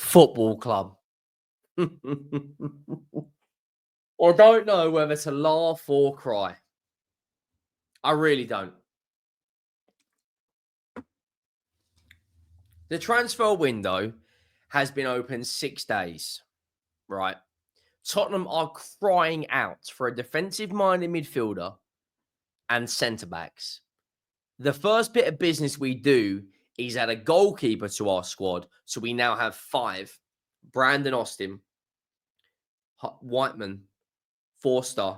football club. I don't know whether to laugh or cry. I really don't. The transfer window has been open 6 days, right? Tottenham are crying out for a defensive-minded midfielder and centre-backs. The first bit of business we do is add a goalkeeper to our squad, so we now have 5. Brandon Austin, Whiteman, Forster,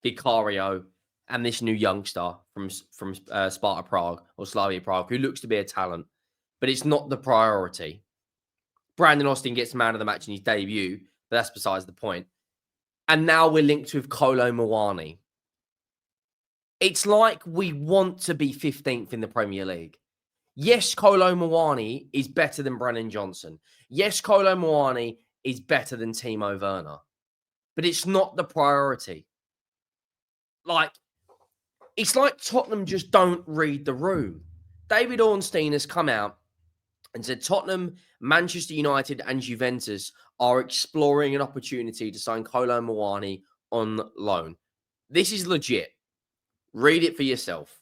Vicario, and this new youngster from Sparta Prague or Slavia Prague, who looks to be a talent, but it's not the priority. Brandon Austin gets man of the match in his debut, but that's besides the point. And now we're linked with Kolo Muani. It's like we want to be 15th in the Premier League. Yes, Kolo Muani is better than Brennan Johnson. Yes, Kolo Muani is better than Timo Werner. But it's not the priority. It's like Tottenham just don't read the room. David Ornstein has come out and said Tottenham, Manchester United, and Juventus are exploring an opportunity to sign Kolo Muani on loan. This is legit. Read it for yourself.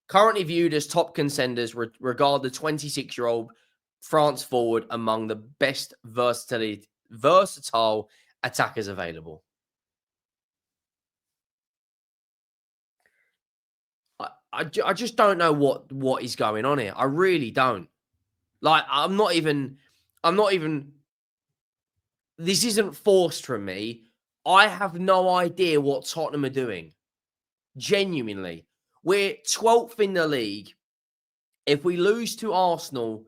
Currently viewed as top contenders, regard the 26-year-old France forward among the best versatile attackers available. I just don't know what is going on here. I really don't. I'm not even, this isn't forced from me. I have no idea what Tottenham are doing. Genuinely. We're 12th in the league. If we lose to Arsenal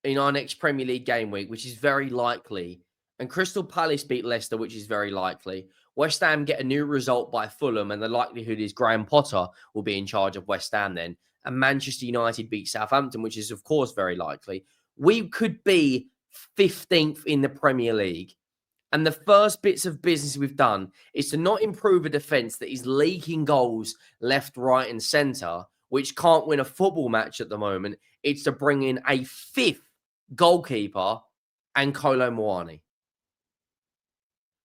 in our next Premier League game week, which is very likely, and Crystal Palace beat Leicester, which is very likely, West Ham get a new result by Fulham, and the likelihood is Graham Potter will be in charge of West Ham then, and Manchester United beat Southampton, which is, of course, very likely. We could be 15th in the Premier League. And the first bits of business we've done is to not improve a defence that is leaking goals left, right, and centre, which can't win a football match at the moment. It's to bring in a 5th goalkeeper and Kolo Muani.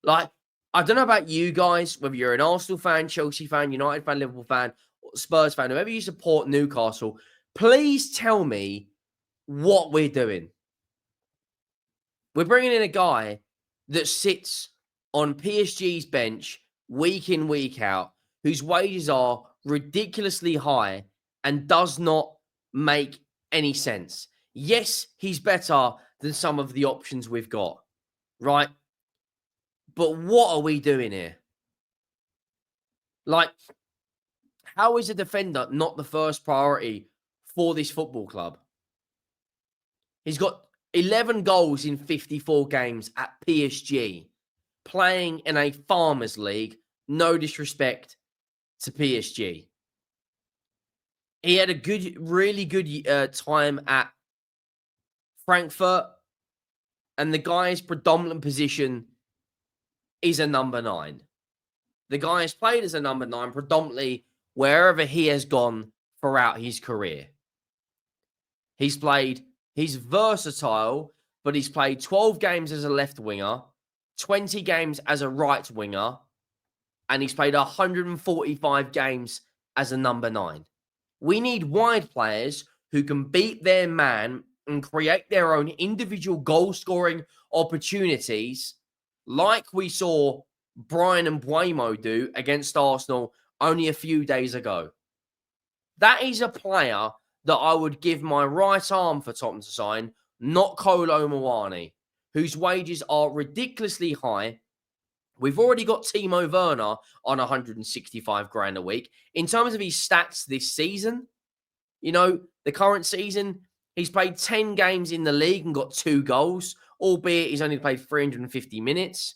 I don't know about you guys, whether you're an Arsenal fan, Chelsea fan, United fan, Liverpool fan, Spurs fan, whoever you support Newcastle, please tell me what we're doing. We're bringing in a guy that sits on PSG's bench week in, week out, whose wages are ridiculously high and does not make any sense. Yes, he's better than some of the options we've got, right? But what are we doing here? How is a defender not the first priority for this football club? He's got 11 goals in 54 games at PSG, playing in a Farmers League. No disrespect to PSG. He had a really good time at Frankfurt, and the guy's predominant position is a number 9. The guy has played as a number 9 predominantly wherever he has gone throughout his career. He's versatile, but he's played 12 games as a left winger, 20 games as a right winger, and he's played 145 games as a number 9. We need wide players who can beat their man and create their own individual goal-scoring opportunities, like we saw Brian and Mbeumo do against Arsenal only a few days ago. That is a player that I would give my right arm for Tottenham to sign, not Kolo Muani, whose wages are ridiculously high. We've already got Timo Werner on 165 grand a week. In terms of his stats this season, the current season, he's played 10 games in the league and got 2 goals, albeit he's only played 350 minutes.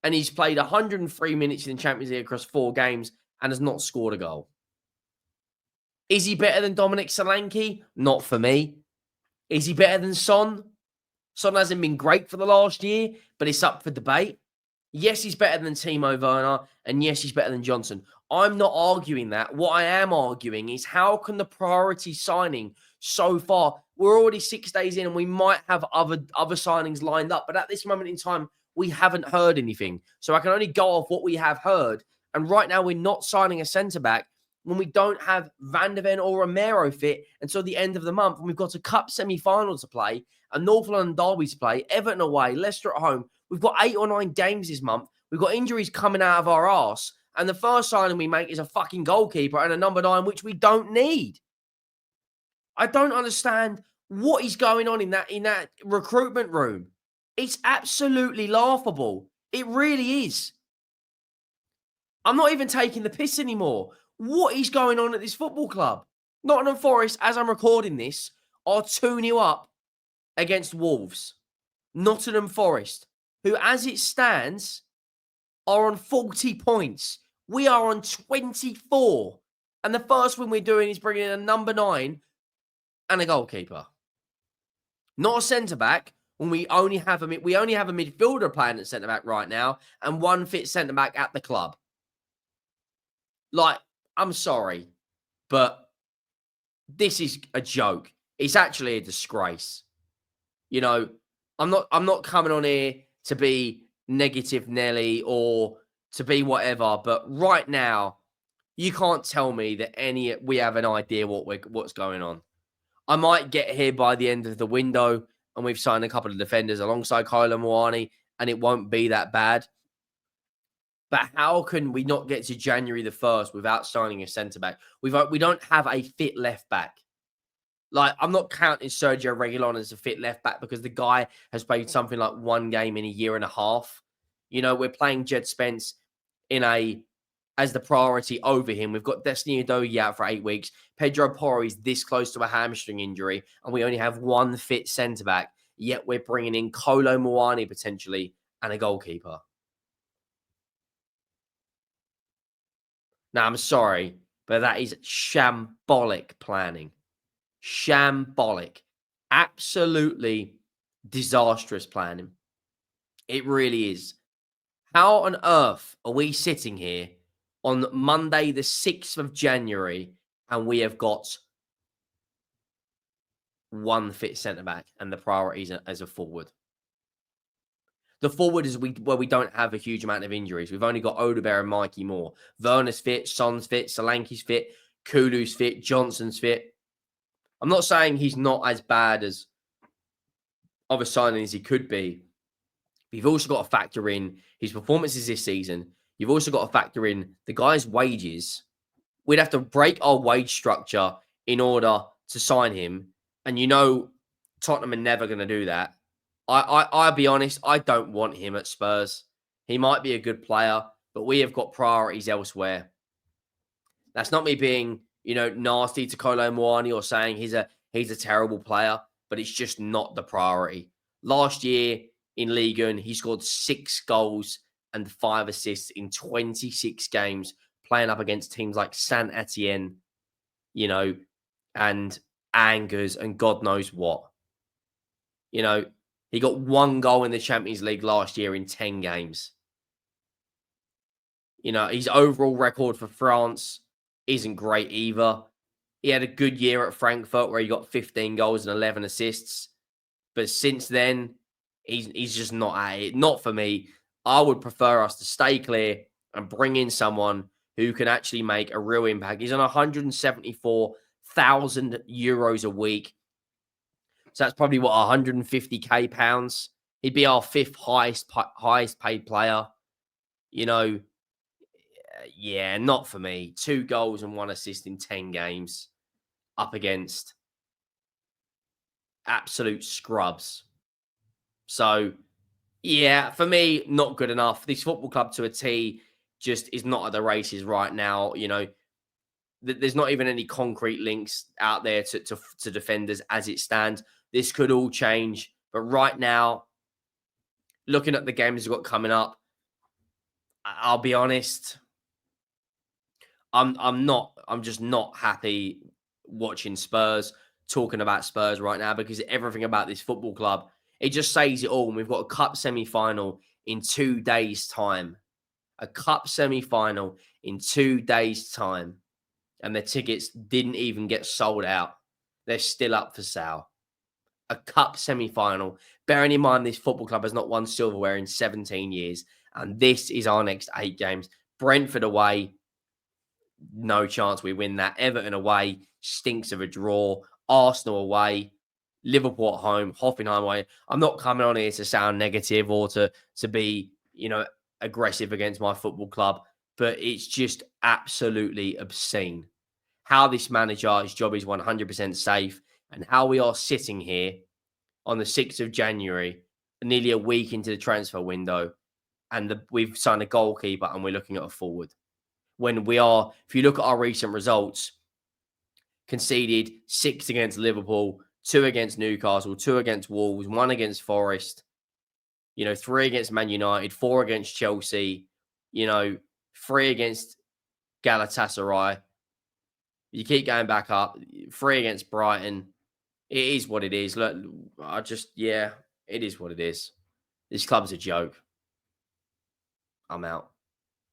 And he's played 103 minutes in the Champions League across 4 games and has not scored a goal. Is he better than Dominic Solanke? Not for me. Is he better than Son? Son hasn't been great for the last year, but it's up for debate. Yes, he's better than Timo Werner, and yes, he's better than Johnson. I'm not arguing that. What I am arguing is how can the priority signing so far? We're already 6 days in and we might have other signings lined up, but at this moment in time, we haven't heard anything. So I can only go off what we have heard. And right now, we're not signing a centre back when we don't have Van der Ven or Romero fit until the end of the month. And we've got a cup semi-final to play, a North London derby to play, Everton away, Leicester at home. We've got 8 or 9 games this month. We've got injuries coming out of our arse. And the first signing we make is a fucking goalkeeper and a number 9, which we don't need. I don't understand what is going on in that recruitment room. It's absolutely laughable. It really is. I'm not even taking the piss anymore. What is going on at this football club? Nottingham Forest, as I'm recording this, are 2-0 up against Wolves. Nottingham Forest, who, as it stands, are on 40 points. We are on 24. And the first thing we're doing is bringing in a number 9 and a goalkeeper. Not a centre-back when we only have a midfielder playing at centre-back right now and one fit centre-back at the club. Like, I'm sorry, but this is a joke. It's actually a disgrace. You know, I'm not coming on here to be negative Nelly or to be whatever, but right now, you can't tell me that we have an idea what's going on. I might get here by the end of the window and we've signed a couple of defenders alongside Kolo Muani and it won't be that bad. But how can we not get to January the 1st without signing a centre-back? We don't have a fit left-back. Like, I'm not counting Sergio Reguilon as a fit left-back because the guy has played something like 1 game in a year and a half. You know, we're playing Jed Spence as the priority over him. We've got Destiny Udogie out for 8 weeks. Pedro Porro is this close to a hamstring injury, and we only have one fit centre-back, yet we're bringing in Kolo Muani potentially and a goalkeeper. Now, I'm sorry, but that is shambolic planning. Shambolic. Absolutely disastrous planning. It really is. How on earth are we sitting here on Monday, the 6th of January, and we have got one fit centre-back and the priorities as a forward? The forward is where we don't have a huge amount of injuries. We've only got Odebear and Mikey Moore. Werner's fit, Son's fit, Solanke's fit, Kulu's fit, Johnson's fit. I'm not saying he's not as bad as other signings he could be. But you've also got to factor in his performances this season. You've also got to factor in the guy's wages. We'd have to break our wage structure in order to sign him. And you know Tottenham are never going to do that. I'll be honest, I don't want him at Spurs. He might be a good player, but we have got priorities elsewhere. That's not me being, nasty to Kolo Muani or saying he's a terrible player, but it's just not the priority. Last year in Ligue 1, he scored 6 goals and 5 assists in 26 games, playing up against teams like Saint Etienne, and Angers and God knows what. He got 1 goal in the Champions League last year in 10 games. His overall record for France isn't great either. He had a good year at Frankfurt where he got 15 goals and 11 assists. But since then, he's just not at it. Not for me. I would prefer us to stay clear and bring in someone who can actually make a real impact. He's on 174,000 euros a week. So that's probably 150k pounds. He'd be our 5th highest paid player. Yeah, not for me. 2 goals and 1 assist in 10 games up against absolute scrubs. So, yeah, for me, not good enough. This football club to a T just is not at the races right now. There's not even any concrete links out there to defenders as it stands. This could all change. But right now, looking at the games we've got coming up, I'll be honest, I'm just not happy watching Spurs, talking about Spurs right now, because everything about this football club, it just says it all. And we've got a cup semi-final in 2 days' time. A cup semi-final in 2 days' time, and the tickets didn't even get sold out. They're still up for sale. A cup semi-final. Bearing in mind this football club has not won silverware in 17 years, and this is our next 8 games. Brentford away, no chance we win that. Everton away, stinks of a draw. Arsenal away, Liverpool at home, Hoffenheim away. I'm not coming on here to sound negative or to be, aggressive against my football club, but it's just absolutely obscene how this manager, his job is 100% safe, and how we are sitting here on the 6th of January, nearly a week into the transfer window, and we've signed a goalkeeper and we're looking at a forward. When we are, if you look at our recent results, conceded 6 against Liverpool, 2 against Newcastle, 2 against Wolves, 1 against Forest, 3 against Man United, 4 against Chelsea, 3 against Galatasaray. You keep going back up, 3 against Brighton. It is what it is. Look, it is what it is. This club's a joke. I'm out.